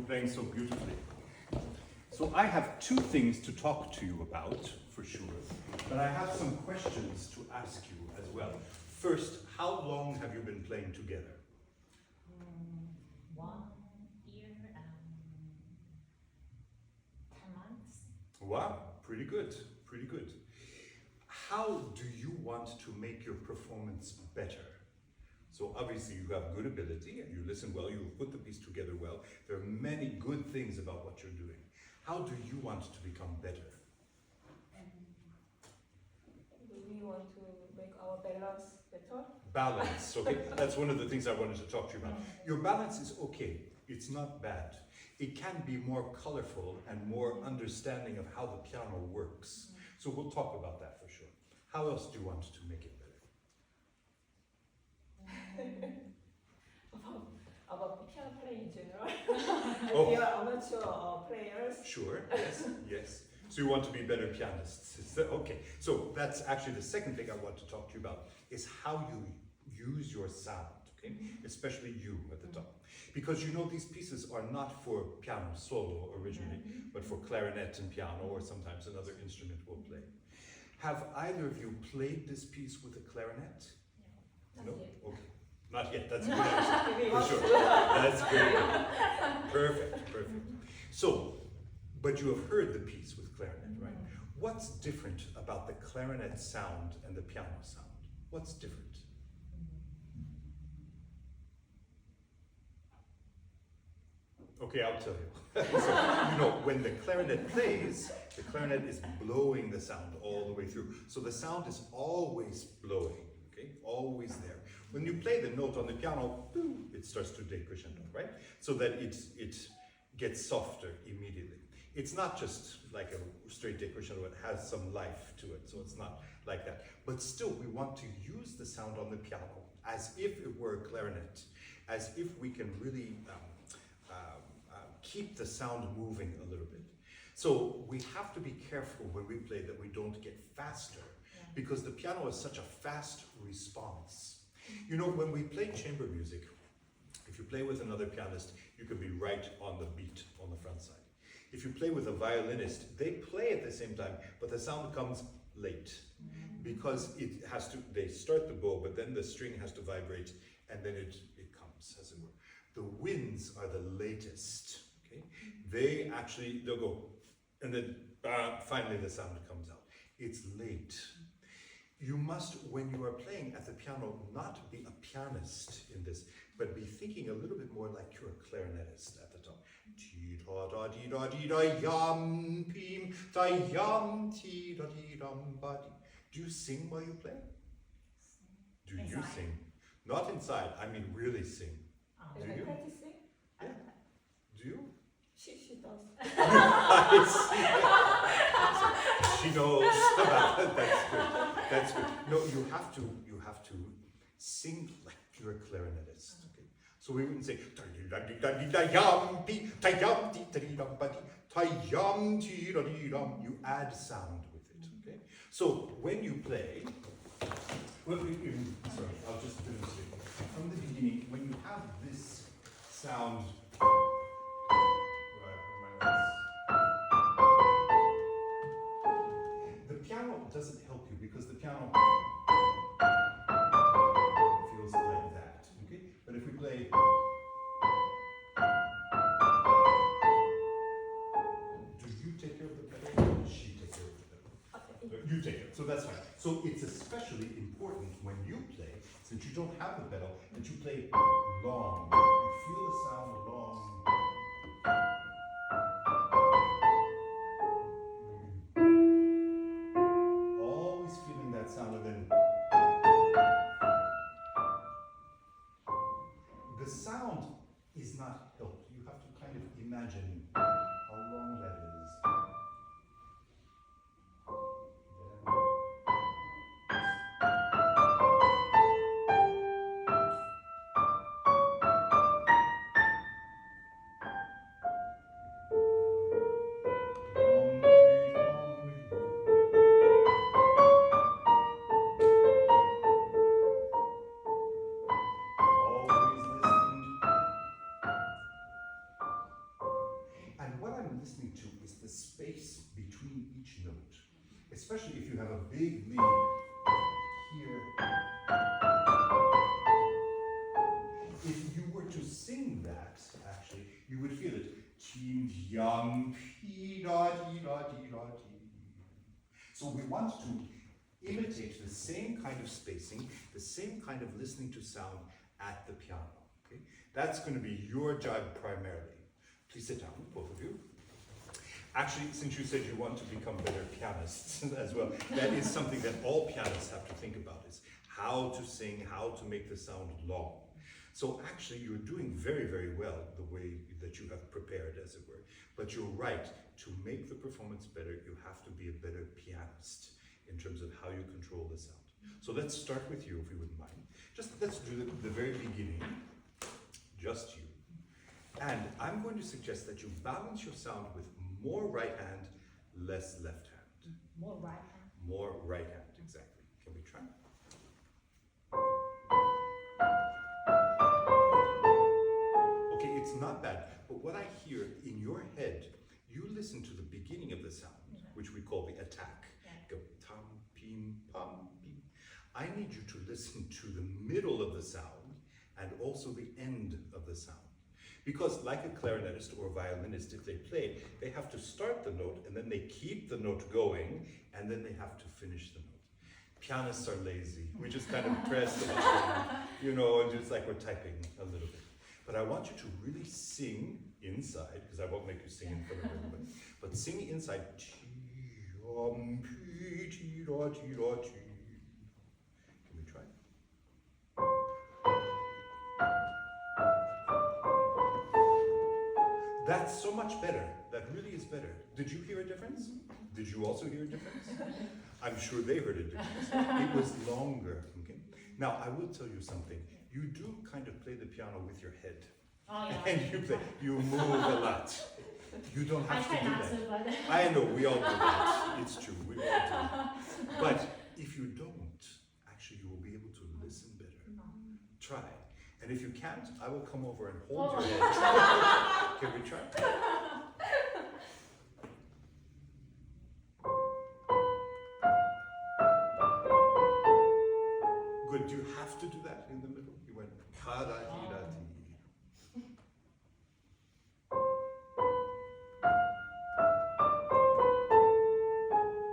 playing so beautifully. So I have two things to talk to you about, for sure, but I have some questions to ask you as well. First, how long have you been playing together? 1 year and 10 months. Wow, pretty good, pretty good. How do you want to make your performance better? So obviously you have good ability and you listen well, you put the piece together well. There are many good things about what you're doing. How do you want to become better? We want to make our balance better. Balance, okay? That's one of the things I wanted to talk to you about. Your balance is okay, it's not bad. It can be more colorful and more understanding of how the piano works. So we'll talk about that for sure. How else do you want to make it better? About piano playing in general. Oh. We are amateur players. Sure, yes, yes. So you want to be better pianists. Okay, so that's actually the second thing I want to talk to you about, is how you use your sound, okay? Especially you at the top. Because you know these pieces are not for piano solo originally, but for clarinet and piano, or sometimes another instrument will play. Have either of you played this piece with a clarinet? No? Okay. Not yet, that's a good answer, for sure. That's very good. Perfect, perfect. So, but you have heard the piece with clarinet, right? What's different about the clarinet sound and the piano sound? What's different? Okay, I'll tell you. So, you know, when the clarinet plays, the clarinet is blowing the sound all the way through. So the sound is always blowing, okay? Always there. When you play the note on the piano, it starts to decrescendo, right? So that it gets softer immediately. It's not just like a straight decrescendo, it has some life to it, so it's not like that. But still, we want to use the sound on the piano as if it were a clarinet, as if we can really keep the sound moving a little bit. So we have to be careful when we play that we don't get faster, because the piano is such a fast response. You know, when we play chamber music, if you play with another pianist, you can be right on the beat on the front side. If you play with a violinist, they play at the same time, but the sound comes late, because it has to, they start the bow, but then the string has to vibrate, and then it comes, as it were. The winds are the latest, okay? They'll go, and then finally the sound comes out. It's late. You must, when you are playing at the piano, not be a pianist in this, but be thinking a little bit more like you're a clarinetist at the top. Do you sing while you play? Do you Inside. sing? Not inside, I mean really sing. Do you? Practicing? Yeah. Do you? She does. I see. She knows. That's good. That's good. No, you have to sing like you're a clarinetist. Okay? So we wouldn't say you add sound with it. Okay? So when you play, sorry, I'll just finish it. From the beginning, when you have this sound. The piano doesn't help you because the piano feels like that, okay? But if we play, do you take care of the pedal or does she take care of the pedal? You take it, so that's fine. So it's especially important when you play, since you don't have the pedal, that you play long. You feel the sound long. Always feeling that sound, and then the sound is not helped. You have to kind of imagine how long that is. Always listening. I'm listening to is the space between each note. Especially if you have a big lead here. If you were to sing that, actually, you would feel it. So we want to imitate the same kind of spacing, the same kind of listening to sound at the piano. Okay? That's going to be your job primarily. Please sit down, both of you. Actually, since you said you want to become better pianists as well, that is something that all pianists have to think about, is how to sing, how to make the sound long. So actually, you're doing very, very well the way that you have prepared, as it were. But you're right, to make the performance better, you have to be a better pianist in terms of how you control the sound. So let's start with you, if you wouldn't mind. Just let's do the very beginning, just you. And I'm going to suggest that you balance your sound with more right hand, less left hand. More right hand. More right hand, exactly. Can we try? Okay, it's not bad, but what I hear in your head, you listen to the beginning of the sound, which we call the attack. Go tam, pim, pam, pim. I need you to listen to the middle of the sound and also the end of the sound. Because like a clarinetist or a violinist, if they play, they have to start the note and then they keep the note going and then they have to finish the note. Pianists are lazy. We just kind of press the button, you know, and just like we're typing a little bit. But I want you to really sing inside, because I won't make you sing in front of everyone, but sing inside. Can we try? That's so much better. That really is better. Did you hear a difference? Did you also hear a difference? I'm sure they heard a difference. It was longer. Okay. Now I will tell you something. You do kind of play the piano with your head. Oh, yeah. And you move a lot. You don't have to I do try not that. to, but I know, we all do that. It's true, we all do that. But if you don't, actually you will be able to listen better. Try. And if you can't, I will come over and hold your head. Can we try? Good. Do you have to do that in the middle? You went ka-da-dee-da-dee.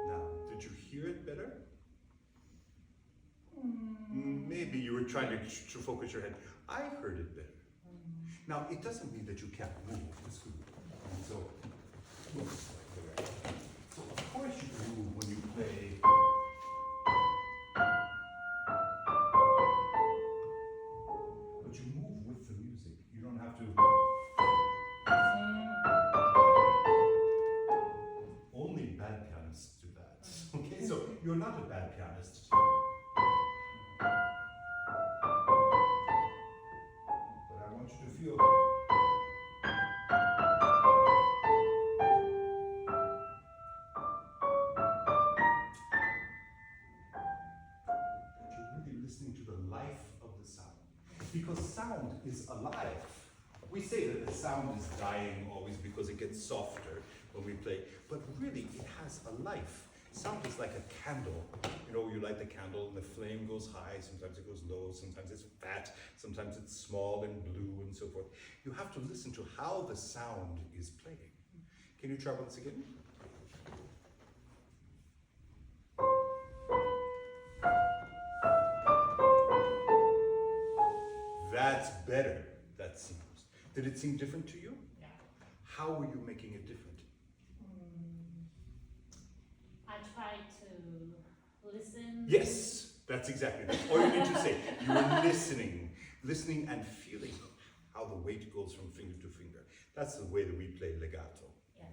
Now, did you hear it better? Maybe you were trying to focus your head. I heard it better. Now, it doesn't mean that you can't move. It's good. So, of course you can move when you play. But you move with the music. You don't have to. Only bad pianists do that. Okay, so you're not a bad pianist. But I want you to feel. That you're really listening to the life of the sound. Because sound is alive. We say that the sound is dying always because it gets softer when we play, but really it has a life. Sound is like a candle. You know, you light the candle and the flame goes high, sometimes it goes low, sometimes it's fat, sometimes it's small and blue and so forth. You have to listen to how the sound is playing. Can you try once again? That's better, that seems. Did it seem different to you? yeah. How were you making it different? I try to listen. Yes, that's exactly that. All you need to say. You were listening and feeling how the weight goes from finger to finger. That's the way that we play legato. Yeah.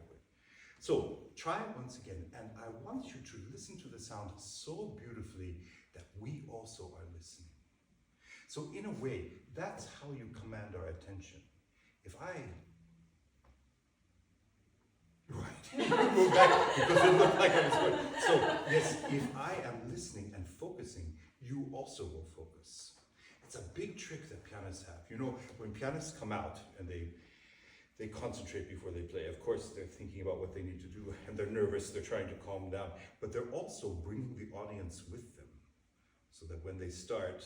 So try it once again, and I want you to listen to the sound so beautifully that we also are listening. So in a way, that's how you command our attention. If I move back because it looked like I was going. So yes, if I am listening and focusing, you also will focus. It's a big trick that pianists have. You know, when pianists come out and they concentrate before they play. Of course, they're thinking about what they need to do and they're nervous, they're trying to calm down, but they're also bringing the audience with them so that when they start,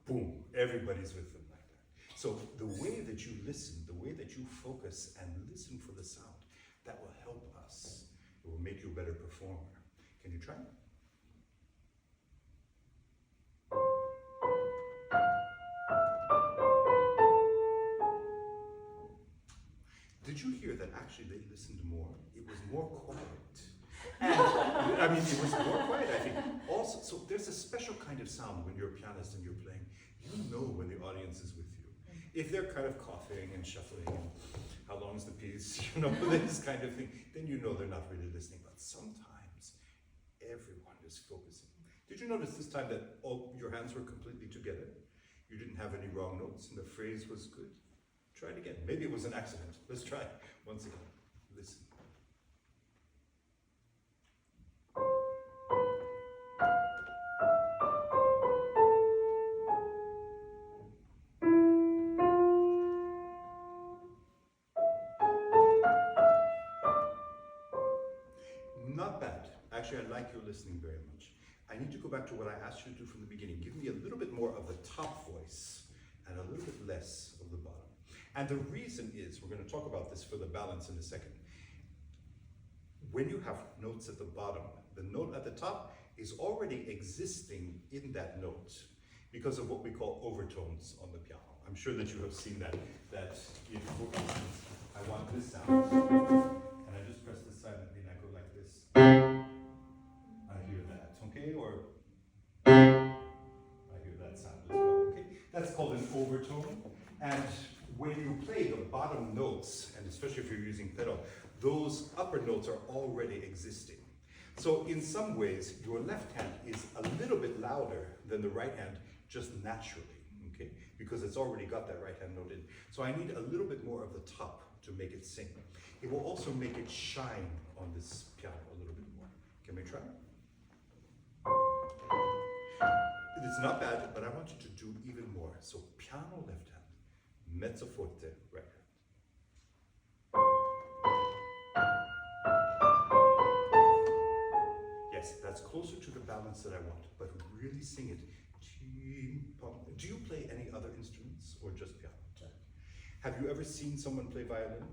boom, everybody's with them like that. So the way that you listen, the way that you focus and listen for the sound, that will help us. It will make you a better performer. Can you try? Did you hear that actually they listened more? It was more quiet. And, I mean, it was more quiet, I think. Also, so there's a special kind of sound when you're a pianist and you're playing. You know when the audience is with you. If they're kind of coughing and shuffling and how long is the piece, you know, this kind of thing, then you know they're not really listening. But sometimes everyone is focusing. Did you notice this time that all your hands were completely together? You didn't have any wrong notes and the phrase was good? Try it again. Maybe it was an accident. Let's try it once again. Listen. Not bad. Actually, I like your listening very much. I need to go back to what I asked you to do from the beginning. Give me a little bit more of the top voice and a little bit less of the bottom. And the reason is, we're going to talk about this for the balance in a second. When you have notes at the bottom, the note at the top is already existing in that note because of what we call overtones on the piano. I'm sure that you have seen that if, for instance, I want this sound, and I just press this silently and I go like this, I hear that, okay? Or I hear that sound as well, okay? That's called an overtone. And when you play the bottom notes, and especially if you're using pedal, those upper notes are already existing. So in some ways, your left hand is a little bit louder than the right hand just naturally, okay? Because it's already got that right hand note in. So I need a little bit more of the top to make it sing. It will also make it shine on this piano a little bit more. Can we try? It's not bad, but I want you to do even more. So piano left hand. Mezzo forte, right hand. Yes, that's closer to the balance that I want, but really sing it. Do you play any other instruments or just piano? Have you ever seen someone play violin?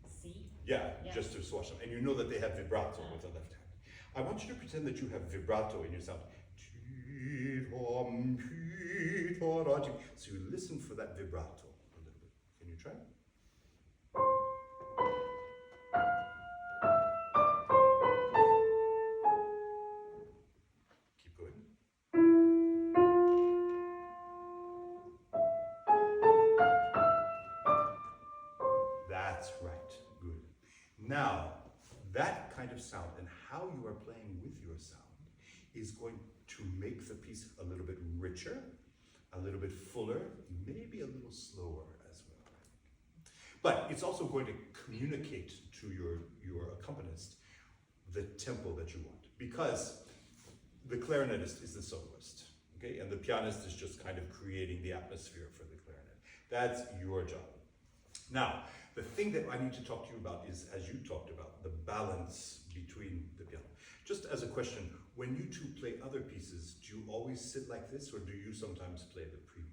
See? Yeah, just to swatch them. And you know that they have vibrato with the left hand. I want you to pretend that you have vibrato in your sound. So you listen for that vibrato a little bit. Can you try? Keep going. That's right. Good. Now, that kind of sound and how you are playing with your sound is going to make the piece a little bit richer, a little bit fuller, maybe a little slower as well. But it's also going to communicate to your accompanist the tempo that you want, because the clarinetist is the soloist, okay? And the pianist is just kind of creating the atmosphere for the clarinet. That's your job. Now, the thing that I need to talk to you about is, as you talked about, the balance between the piano. Just as a question, when you two play other pieces, do you always sit like this, or do you sometimes play the primo?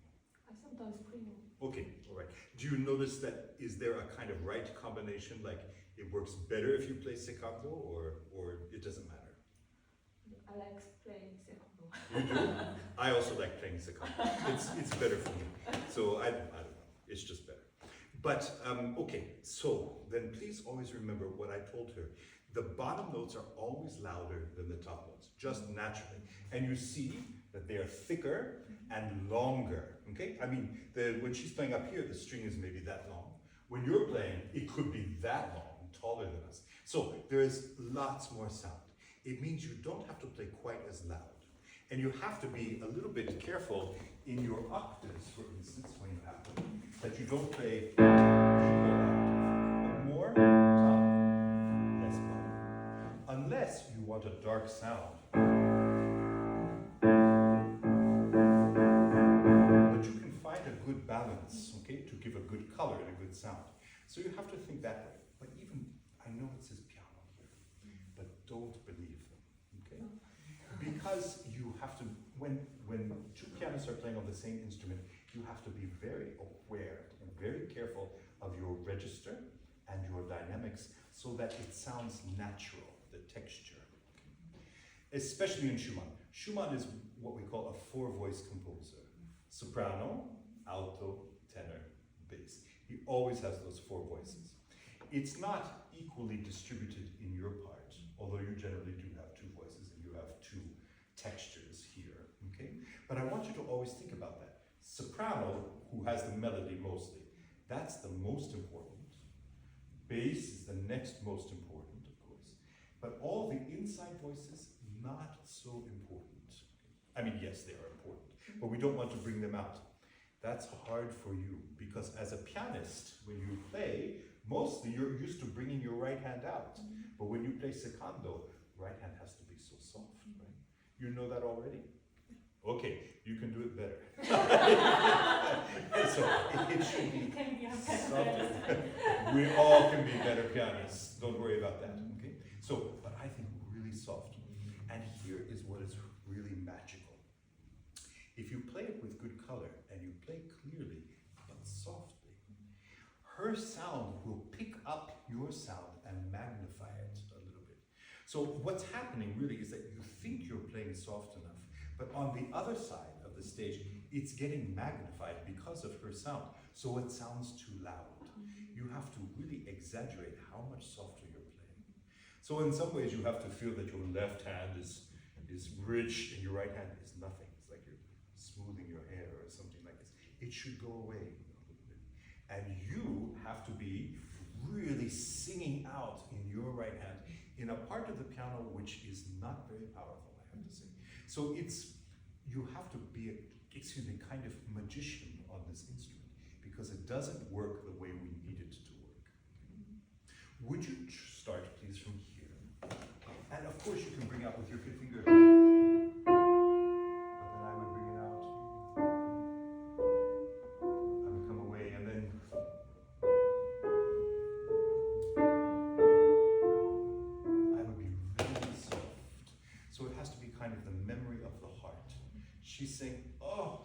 I sometimes primo. Okay, all right. Do you notice that, is there a kind of right combination, like it works better if you play secondo, or it doesn't matter? I like playing secondo. You do? I also like playing secondo. It's better for me. So I don't know, it's just better. But, okay, so then please always remember what I told her. The bottom notes are always louder than the top notes, just naturally. And you see that they are thicker and longer, okay? I mean, when she's playing up here, the string is maybe that long. When you're playing, it could be that long, taller than us. So there is lots more sound. It means you don't have to play quite as loud. And you have to be a little bit careful in your octaves, for instance, when you have them, that you don't play more top, less bottom, unless you want a dark sound. But you can find a good balance, okay, to give a good color and a good sound. So you have to think that way. But even, I know it says piano here, but don't believe them, okay? Because you have to, when two pianists are playing on the same instrument, you have to be very aware and very careful of your register and your dynamics so that it sounds natural, the texture. Especially in Schumann. Schumann is what we call a four-voice composer. Soprano, alto, tenor, bass. He always has those four voices. It's not equally distributed in your part, although you generally do have two voices and you have two textures here, okay? But I want you to always think about that. Soprano, who has the melody mostly, that's the most important. Bass is the next most important, of course. But all the inside voices, not so important. I mean, yes, they are important, but we don't want to bring them out. That's hard for you, because as a pianist, when you play, mostly you're used to bringing your right hand out. But when you play secondo, right hand has to be so soft, right? You know that already? Okay, you can do it better. So it should be Can be a better soft. We all can be better pianists. Don't worry about that, okay? So, but I think really soft. And here is what is really magical. If you play it with good color and you play clearly but softly, her sound will pick up your sound and magnify it a little bit. So what's happening really is that you think you're playing soft enough, but on the other side of the stage, it's getting magnified because of her sound. So it sounds too loud. You have to really exaggerate how much softer you're playing. So in some ways you have to feel that your left hand is rich and your right hand is nothing. It's like you're smoothing your hair or something like this. It should go away a little bit. And you have to be really singing out in your right hand in a part of the piano which is not very powerful, I have to say. So you have to be kind of magician on this instrument because it doesn't work the way we need it to work. Would you start, please, from here? And of course, you can bring out with your finger. But then I would bring it out. I would come away, and then I would be really soft. So it has to be kind of the memory of the heart. She's saying, "Oh,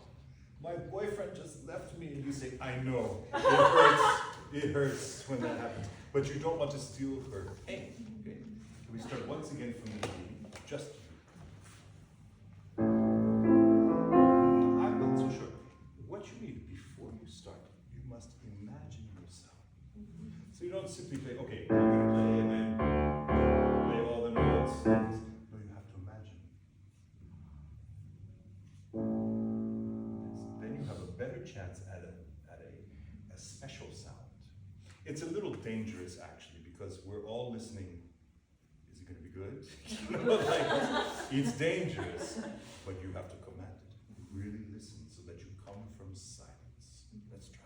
my boyfriend just left me," and you say, "I know, it hurts. It hurts when that happens." But you don't want to steal her pain. Okay? We start once again from the beginning. Just I'm not so sure. What you need before you start, you must imagine yourself. So you don't simply play, okay, I'm going to play and then play all the notes. No, you have to imagine. Then you have a better chance at a special sound. It's a little dangerous actually because we're all listening. Is it going to be good? It's dangerous, but you have to command it. Really listen so that you come from silence. Let's try.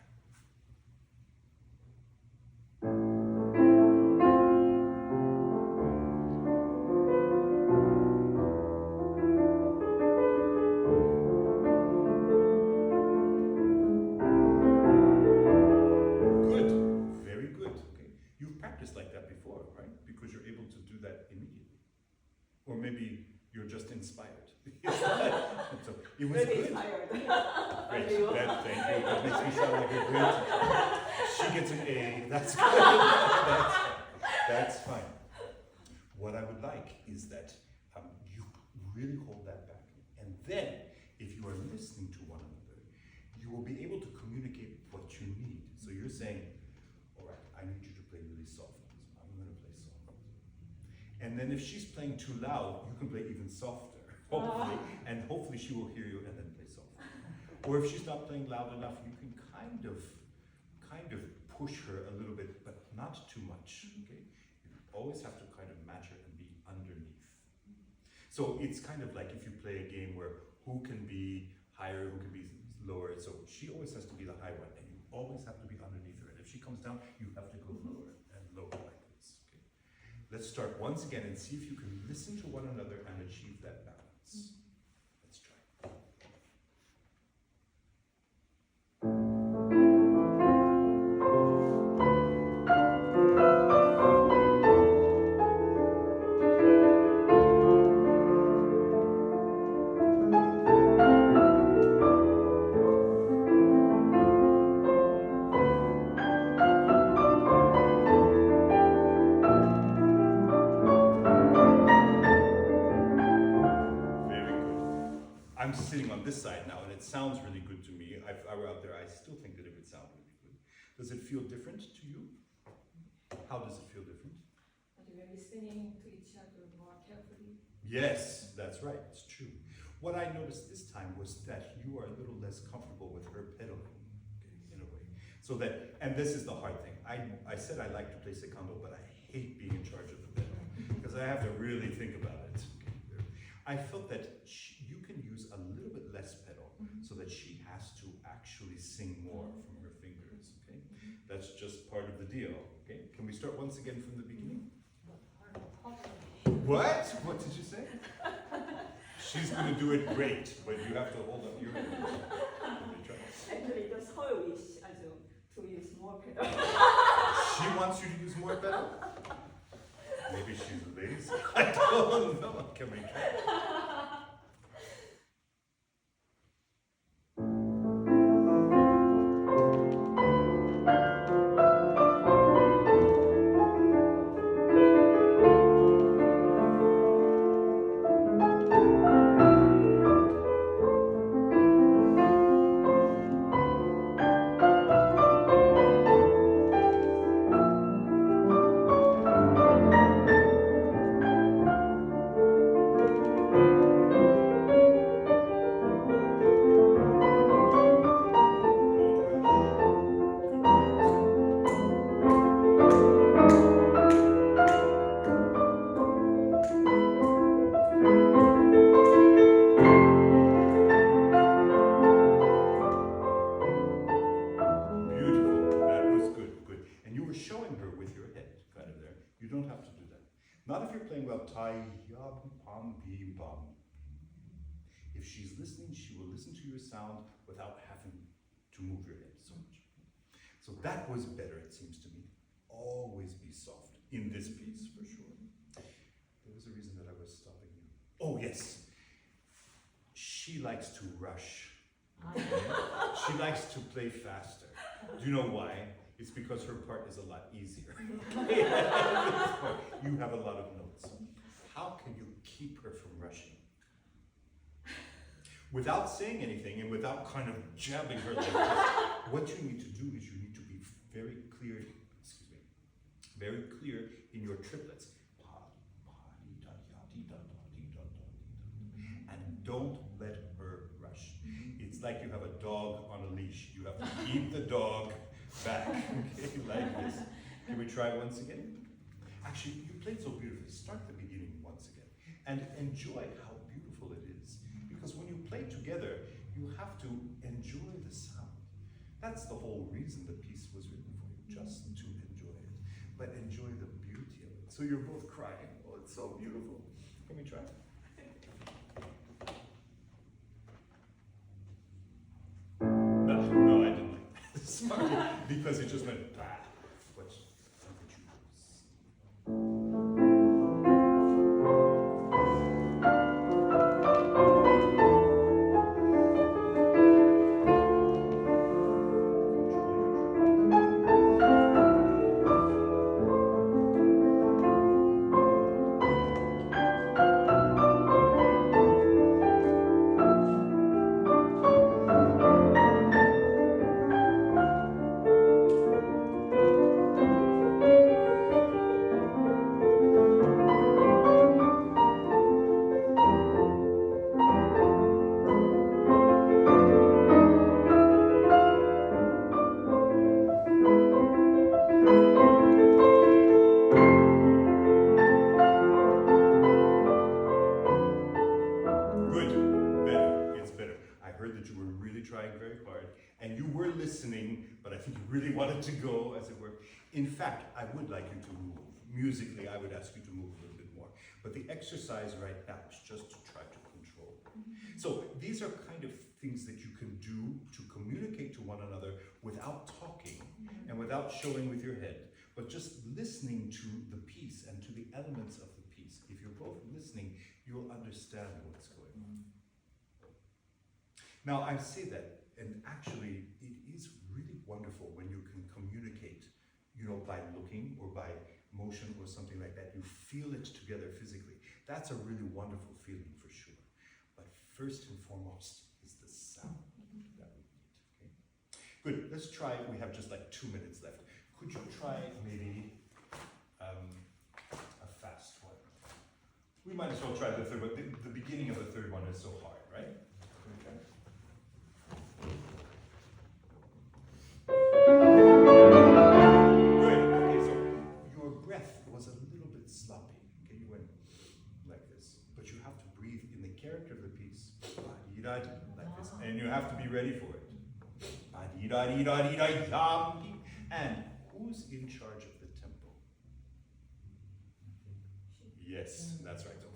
Good, very good. Okay, you've practiced like that before, right? Because you're able to do that immediately. Or maybe you're just inspired. So it was Really good. tired. Great, thank you. That makes me sound like a great teacher. She gets an A, that's good. That's fine. What I would like is that you really hold that back. And then, if you are listening to one another, you will be able to communicate what you need. So you're saying, all right, I need you to play really soft. So I'm going to play soft. And then if she's playing too loud, you can play even softer, hopefully. And hopefully she will hear you and then play soft. Or if she's not playing loud enough, you can kind of push her a little bit, but not too much, okay? You always have to kind of match her and be underneath. So it's kind of like if you play a game where who can be higher, who can be lower. So she always has to be the high one, and you always have to be underneath her. And if she comes down, you have to go lower and lower like this, okay? Let's start once again and see if you can listen to one another and achieve that balance. Let's try. this side now, and it sounds really good to me. If I were out there, I still think that it would sound really good. Does it feel different to you? How does it feel different? We're listening to each other more carefully. Yes, that's right, it's true. What I noticed this time was that you are a little less comfortable with her pedaling, okay, in a way. So that, and this is the hard thing. I said I like to play secondo, but I hate being in charge of the pedal, because I have to really think about it. I felt that you can use a little bit less pedal, so that she has to actually sing more from her fingers, okay? That's just part of the deal, okay? Can we start once again from the beginning? What? What did you say? She's going to do it great, but you have to hold up your hand. Actually, that's her wish, to use more pedal. She wants you to use more pedal? Maybe she's lazy. I don't know. Can we try? Not if you're playing well, if she's listening, she will listen to your sound without having to move your head so much. So that was better, it seems to me. Always be soft in this piece, for sure. There was a reason that I was stopping you. Oh, yes. She likes to rush. She likes to play faster. Do you know why? It's because her part is a lot easier. You have a lot of notes. How can you keep her from rushing? Without saying anything and without kind of jabbing her like this, what you need to do is you need to be very clear, very clear in your triplets. And don't let her rush. It's like you have a dog on a leash. You have to keep the dog back, okay, like this. Can we try once again? Actually, you played so beautifully. Start the beginning once again. And enjoy how beautiful it is. Because when you play together, you have to enjoy the sound. That's the whole reason the piece was written for you, just to enjoy it. But enjoy the beauty of it. So you're both crying. Oh, it's so beautiful. Can we try? No, I didn't like that. Sorry, because it just went bah. What did you to go, as it were. In fact, I would like you to move. Musically, I would ask you to move a little bit more. But the exercise right now is just to try to control. So these are kind of things that you can do to communicate to one another without talking and without showing with your head, but just listening to the piece and to the elements of the piece. If you're both listening, you'll understand what's going on. Now, I say that, and actually, it is really wonderful when you can communicate, by looking or by motion or something like that. You feel it together physically. That's a really wonderful feeling for sure. But first and foremost is the sound that we need. Okay? Good, let's try, we have just like 2 minutes left. Could you try maybe a fast one? We might as well try the third one. The beginning of the third one is so hard, right? Okay. Good. Okay, so your breath was a little bit sloppy. Okay, you went like this, but you have to breathe in the character of the piece, like this, and you have to be ready for it. And who's in charge of the tempo? Yes, that's right. So,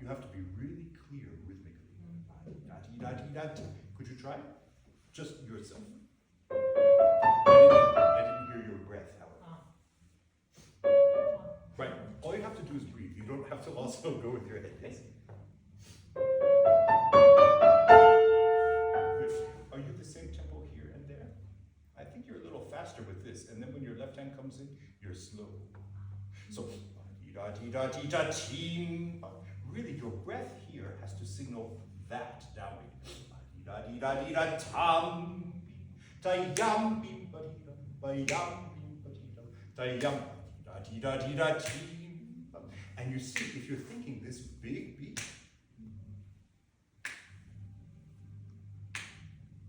you have to be really clear rhythmically. Could you try? Just yourself. I didn't hear your breath, however. Right. All you have to do is breathe. You don't have to also go with your head. Yes? Good. Are you the same tempo here and there? I think you're a little faster with this, and then when your left hand comes in, you're slow. So, really, your breath here has to signal that downbeat. And you see, if you're thinking this big beat,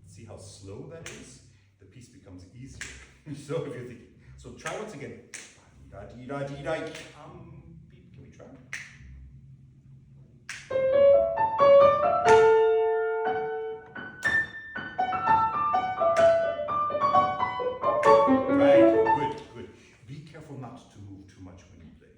see how slow that is? The piece becomes easier. So if you're thinking, so try once again. Can we try? Right, good. Be careful not to move too much when you play.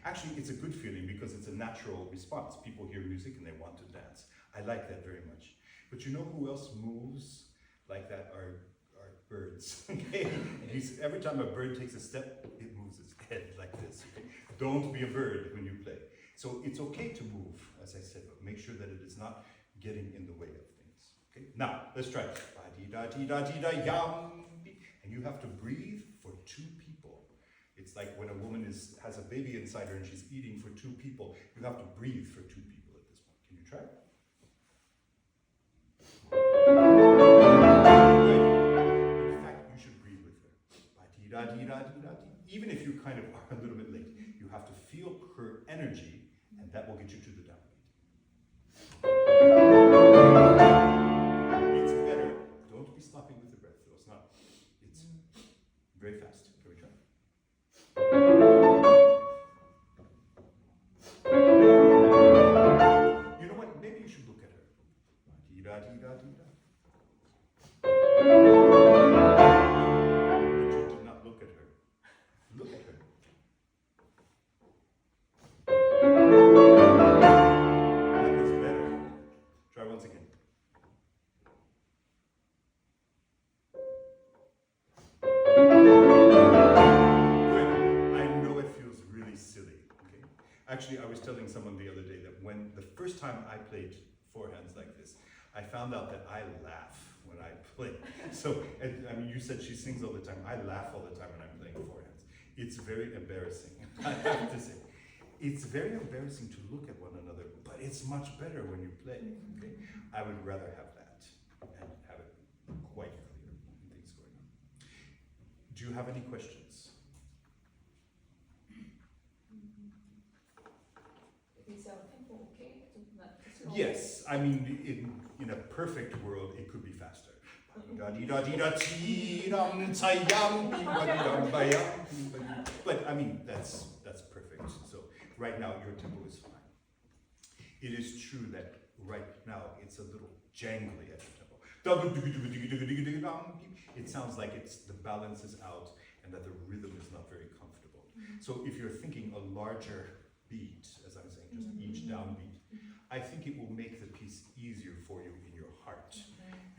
Actually, it's a good feeling because it's a natural response. People hear music and they want to dance. I like that very much. But you know who else moves like that are birds. Okay? Every time a bird takes a step, it moves its head like this. Okay? Don't be a bird when you play. So it's okay to move, as I said, but make sure that it is not getting in the way of things. Okay? Now, let's try it. And you have to breathe for 2 people. It's like when a woman has a baby inside her and she's eating for 2 people. You have to breathe for 2 people at this point. Can you try? Good. In fact, you should breathe with her. Even if you kind of are a little bit late, you have to feel her energy, and that will get you to the downbeat. It's better. Don't be sloppy with the breath, though. It's not. It's very fast. Can we try? You know what? Maybe you should look at her. But you did not look at her. Look at her. That was better. Try once again. Actually, I was telling someone the other day that when the first time I played forehands like this, I found out that I laugh when I play. So, I mean, you said she sings all the time. I laugh all the time when I'm playing forehands. It's very embarrassing, I have to say. It's very embarrassing to look at one another, but it's much better when you play, okay? I would rather have that and have it quite clear and things going on. Do you have any questions? Is our tempo okay? Yes, I mean, in a perfect world, it could be faster. But I mean, that's perfect. So right now, your tempo is fine. It is true that right now, it's a little jangly at the tempo. It sounds like the balance is out and that the rhythm is not very comfortable. So if you're thinking a larger beat, as I'm saying, just each downbeat, I think it will make the piece easier for you in your heart,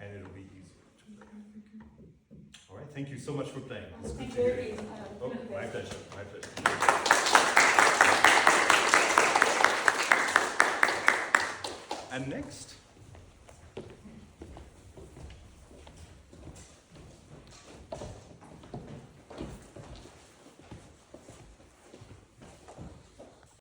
and it'll be easier to play. All right, thank you so much for playing. It's good to hear you. Oh, my pleasure, my pleasure. And next,